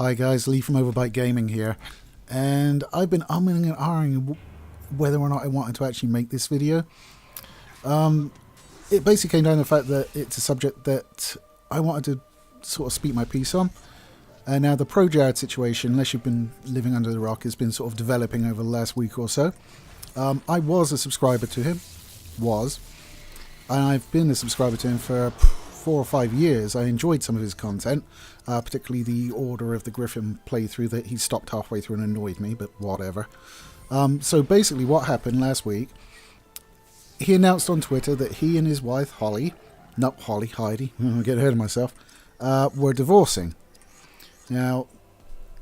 Hi guys, Lee from Overbite Gaming here, and I've been umming and ahhing whether or not I wanted to actually make this video. It basically came down to the fact that it's a subject that I wanted to sort of speak my piece on. And now the ProJared situation, unless you've been living under the rock, has been sort of developing over the last week or so. I was a subscriber to him, and I've been a subscriber to him for 4 or 5 years. I enjoyed some of his content, particularly the Order of the Griffin playthrough that he stopped halfway through and annoyed me, but whatever. So basically what happened last week, he announced on Twitter that he and his wife Heidi, I'm getting ahead of myself, were divorcing. Now,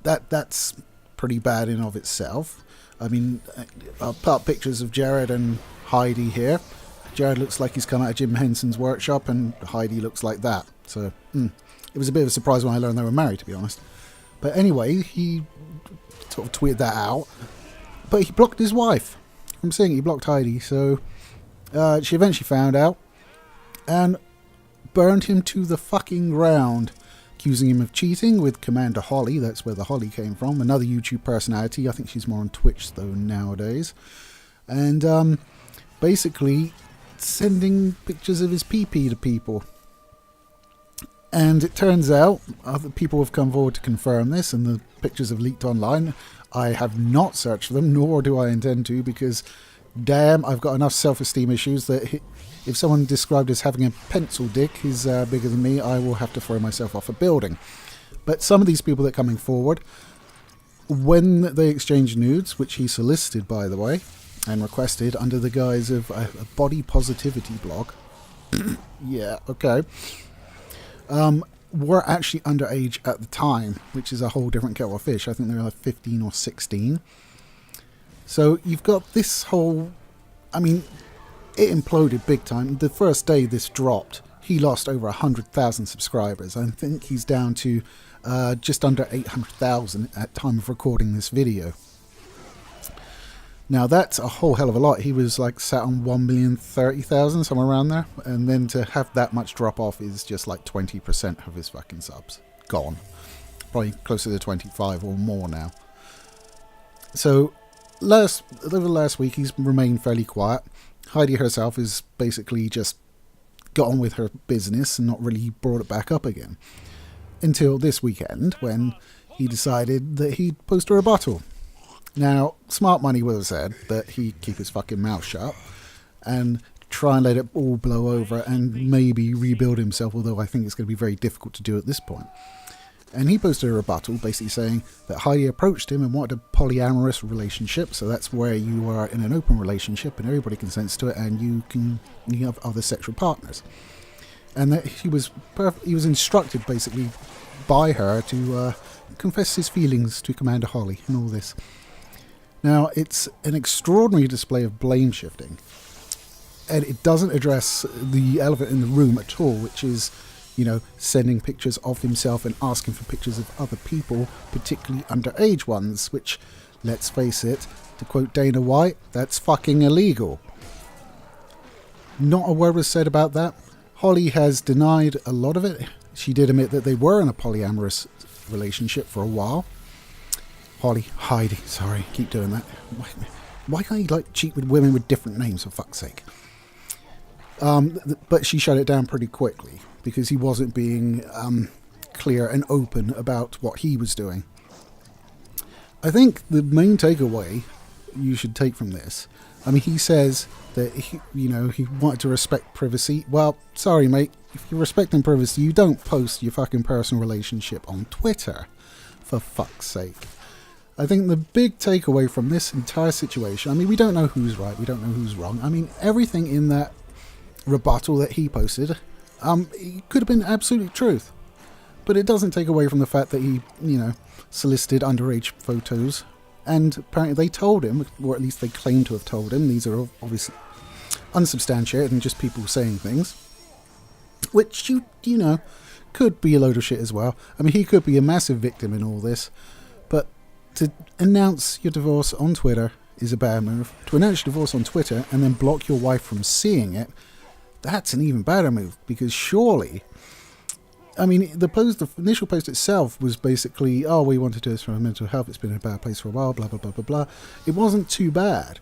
that's pretty bad in of itself. I mean, I'll put up pictures of Jared and Heidi here. Jared looks like he's come out of Jim Henson's workshop, and Heidi looks like that. So, it was a bit of a surprise when I learned they were married, to be honest. But anyway, he sort of tweeted that out. But he blocked his wife. I'm saying he blocked Heidi, so she eventually found out and burned him to the fucking ground, accusing him of cheating with Commander Holly. That's where the Holly came from. Another YouTube personality. I think she's more on Twitch, though, nowadays. And basically sending pictures of his pee-pee to people. And it turns out other people have come forward to confirm this, and the pictures have leaked online. I have not searched for them, nor do I intend to, because damn, I've got enough self-esteem issues that if someone described as having a pencil dick is bigger than me, I will have to throw myself off a building. But some of these people that are coming forward, when they exchanged nudes, which he solicited, by the way, and requested under the guise of a body positivity blog, yeah, okay, were actually underage at the time, which is a whole different kettle of fish. I think they were like 15 or 16. So you've got this whole, I mean, it imploded big time. The first day this dropped, he lost over 100,000 subscribers. I think he's down to just under 800,000 at time of recording this video. Now that's a whole hell of a lot. He was like sat on 1,030,000, somewhere around there. And then to have that much drop off is just like 20% of his fucking subs gone. Probably closer to 25 or more now. So over the last week he's remained fairly quiet. Heidi herself is basically just got on with her business and not really brought it back up again. Until this weekend when he decided that he'd post a rebuttal. Now, smart money would have said that he'd keep his fucking mouth shut and try and let it all blow over and maybe rebuild himself, although I think it's going to be very difficult to do at this point. And he posted a rebuttal basically saying that Heidi approached him and wanted a polyamorous relationship, so that's where you are in an open relationship and everybody consents to it and you have other sexual partners. And that he was instructed basically by her to confess his feelings to Commander Holly and all this. Now, it's an extraordinary display of blame shifting, and it doesn't address the elephant in the room at all, which is, you know, sending pictures of himself and asking for pictures of other people, particularly underage ones, which, let's face it, to quote Dana White, that's fucking illegal. Not a word was said about that. Holly has denied a lot of it. She did admit that they were in a polyamorous relationship for a while. Heidi, sorry, keep doing that. Why can't you like cheat with women with different names, for fuck's sake? But she shut it down pretty quickly because he wasn't being clear and open about what he was doing. I think the main takeaway you should take from this, I mean, he says that he wanted to respect privacy. Well, sorry, mate. If you're respecting privacy, you don't post your fucking personal relationship on Twitter, for fuck's sake. I think the big takeaway from this entire situation, I mean, we don't know who's right, we don't know who's wrong. I mean, everything in that rebuttal that he posted, it could have been absolute truth. But it doesn't take away from the fact that he, solicited underage photos. And apparently they told him, or at least they claim to have told him, these are obviously unsubstantiated and just people saying things, which, you know, could be a load of shit as well. I mean, he could be a massive victim in all this, but to announce your divorce on Twitter is a bad move. To announce your divorce on Twitter and then block your wife from seeing it, that's an even better move, because surely I mean, the initial post itself was basically, oh, we want to do this for mental health. It's been in a bad place for a while, blah, blah, blah, blah, blah. It wasn't too bad.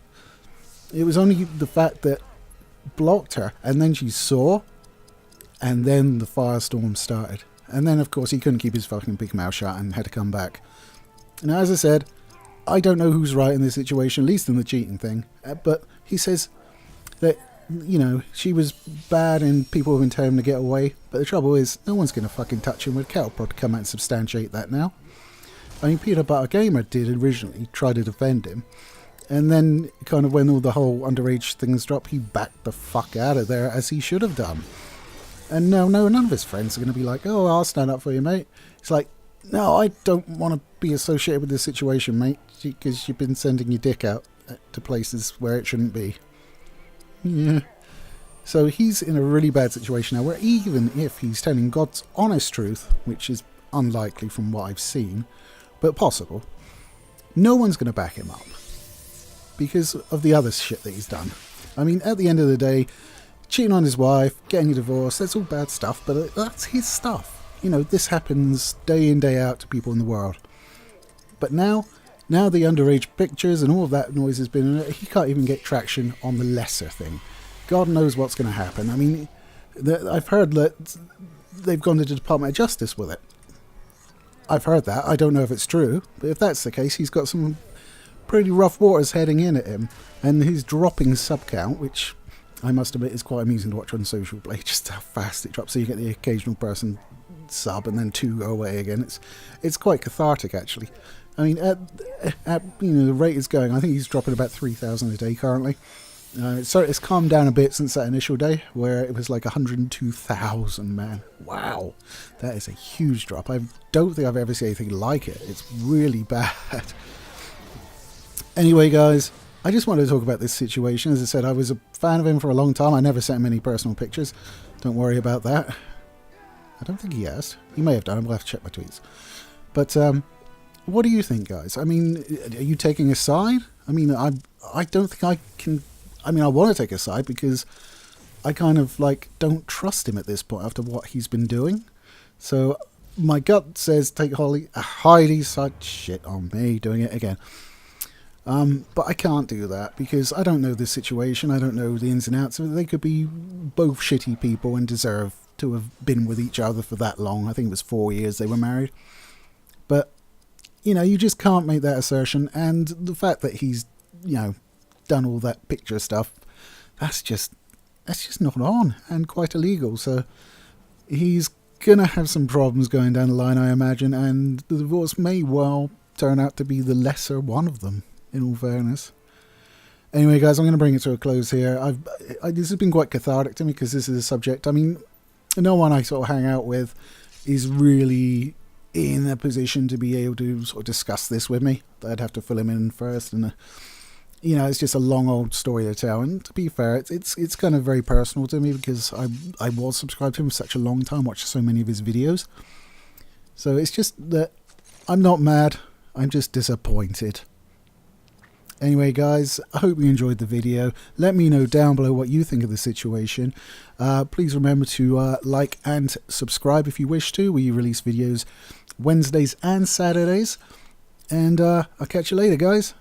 It was only the fact that blocked her, and then she saw, and then the firestorm started. And then, of course, he couldn't keep his fucking big mouth shut and had to come back. Now, as I said, I don't know who's right in this situation, at least in the cheating thing. But he says that, you know, she was bad and people have been telling him to get away. But the trouble is, no one's going to fucking touch him with a kettle prod to come out and substantiate that now. I mean, Peanut Butter Gamer did originally try to defend him. And then, kind of when all the whole underage things dropped, he backed the fuck out of there, as he should have done. And no, none of his friends are going to be like, oh, I'll stand up for you, mate. It's like, no, I don't want to be associated with this situation, mate, because you've been sending your dick out to places where it shouldn't be. Yeah. So he's in a really bad situation now, where even if he's telling God's honest truth, which is unlikely from what I've seen, but possible, no one's going to back him up because of the other shit that he's done. I mean, at the end of the day, cheating on his wife, getting a divorce, that's all bad stuff, but that's his stuff. You know, this happens day in, day out to people in the world. But now the underage pictures and all of that noise has been, he can't even get traction on the lesser thing. God knows what's going to happen. I mean, I've heard that they've gone to the Department of Justice with it. I've heard that. I don't know if it's true, but if that's the case, he's got some pretty rough waters heading in at him, and he's dropping sub count, which I must admit is quite amusing to watch on Social Blade, just how fast it drops. So you get the occasional person sub and then 2 go away again. It's quite cathartic, actually. I mean, at you know, the rate is going, I think he's dropping about 3,000 a day currently. So it's calmed down a bit since that initial day, where it was like 102,000, man. Wow, that is a huge drop. I don't think I've ever seen anything like it. It's really bad. Anyway, guys, I just wanted to talk about this situation. As I said, I was a fan of him for a long time. I never sent him any personal pictures. Don't worry about that. I don't think he has. He may have done. We'll have to check my tweets. But what do you think, guys? I mean, are you taking a side? I mean, I don't think I can. I mean, I want to take a side because I kind of like don't trust him at this point after what he's been doing. So my gut says take Heidi's side. Shit on me doing it again. But I can't do that because I don't know this situation. I don't know the ins and outs of it. They could be both shitty people and deserve to have been with each other for that long. I think it was 4 years they were married. But, you know, you just can't make that assertion. And the fact that he's, you know, done all that picture stuff, that's just not on and quite illegal. So he's going to have some problems going down the line, I imagine. And the divorce may well turn out to be the lesser one of them, in all fairness. Anyway, guys, I'm going to bring it to a close here. This has been quite cathartic to me because this is a subject. I mean, no one I sort of hang out with is really in a position to be able to sort of discuss this with me. I'd have to fill him in first, and you know, it's just a long old story to tell. And to be fair, it's kind of very personal to me because I was subscribed to him for such a long time, watched so many of his videos. So it's just that I'm not mad. I'm just disappointed. Anyway, guys, I hope you enjoyed the video. Let me know down below what you think of the situation. Please remember to like and subscribe if you wish to. We release videos Wednesdays and Saturdays. And I'll catch you later, guys.